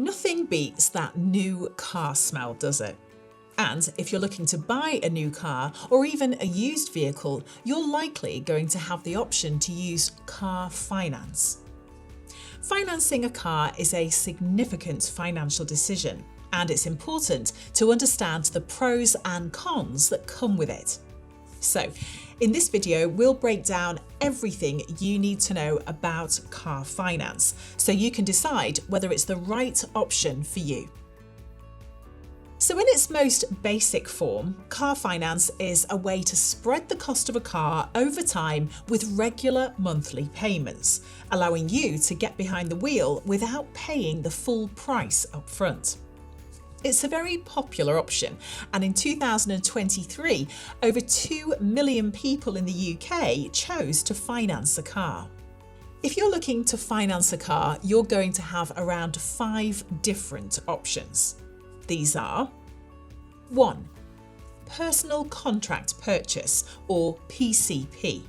Nothing beats that new car smell, does it? And if you're looking to buy a new car or even a used vehicle, you're likely going to have the option to use car finance. Financing a car is a significant financial decision, and it's important to understand the pros and cons that come with it. So, in this video, we'll break down everything you need to know about car finance so you can decide whether it's the right option for you. So in its most basic form, car finance is a way to spread the cost of a car over time with regular monthly payments, allowing you to get behind the wheel without paying the full price up front. It's a very popular option, and in 2023, over 2 million people in the UK chose to finance a car. If you're looking to finance a car, you're going to have around 5 different options. These are 1. Personal Contract Purchase, or PCP.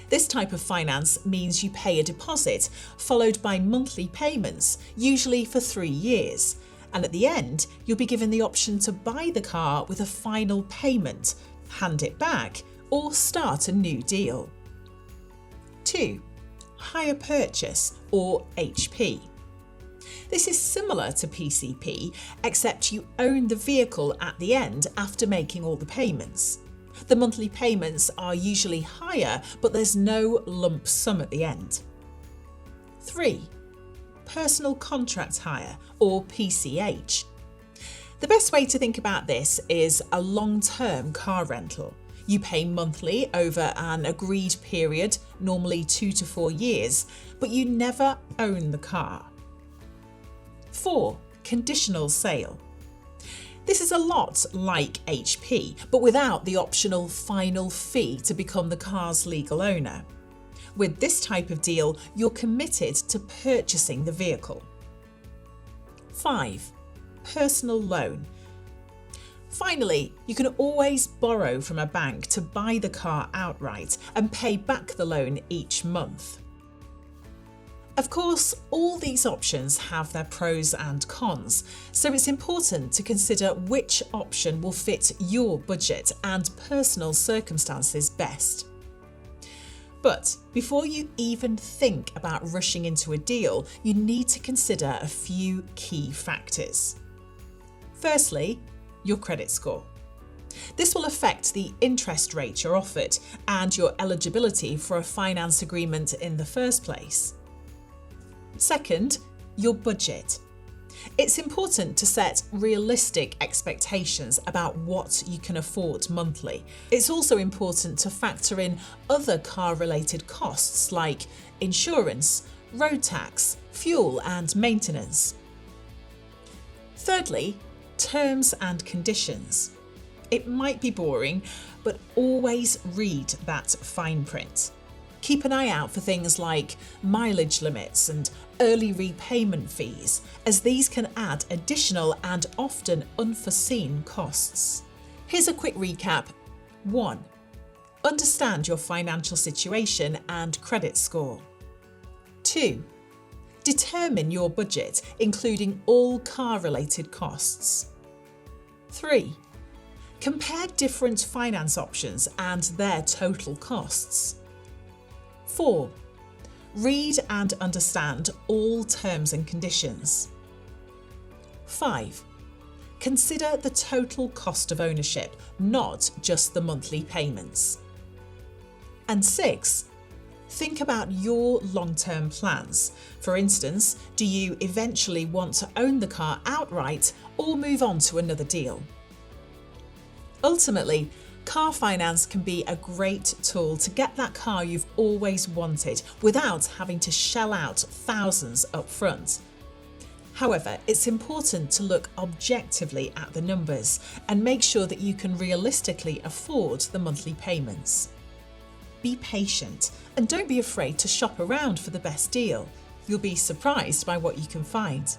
This type of finance means you pay a deposit followed by monthly payments, usually for 3 years. And at the end, you'll be given the option to buy the car with a final payment, hand it back, or start a new deal. 2. Hire Purchase, or HP. This is similar to PCP, except you own the vehicle at the end after making all the payments. The monthly payments are usually higher, but there's no lump sum at the end. 3. Personal Contract Hire, or PCH. The best way to think about this is a long-term car rental. You pay monthly over an agreed period, normally 2 to 4 years, but you never own the car. 4. Conditional Sale. This is a lot like HP, but without the optional final fee to become the car's legal owner. With this type of deal, you're committed to purchasing the vehicle. 5. Personal Loan. Finally, you can always borrow from a bank to buy the car outright and pay back the loan each month. Of course, all these options have their pros and cons, so it's important to consider which option will fit your budget and personal circumstances best. But before you even think about rushing into a deal, you need to consider a few key factors. Firstly, your credit score. This will affect the interest rate you're offered and your eligibility for a finance agreement in the first place. Second, your budget. It's important to set realistic expectations about what you can afford monthly. It's also important to factor in other car-related costs like insurance, road tax, fuel and maintenance. Thirdly, terms and conditions. It might be boring, but always read that fine print. Keep an eye out for things like mileage limits and early repayment fees, as these can add additional and often unforeseen costs. Here's a quick recap. 1. Understand your financial situation and credit score. 2. Determine your budget, including all car-related costs. 3. Compare different finance options and their total costs. 4. Read and understand all terms and conditions. 5. Consider the total cost of ownership, not just the monthly payments. And 6. Think about your long-term plans. For instance, do you eventually want to own the car outright or move on to another deal? Ultimately, car finance can be a great tool to get that car you've always wanted without having to shell out thousands up front. However, it's important to look objectively at the numbers and make sure that you can realistically afford the monthly payments. Be patient and don't be afraid to shop around for the best deal. You'll be surprised by what you can find.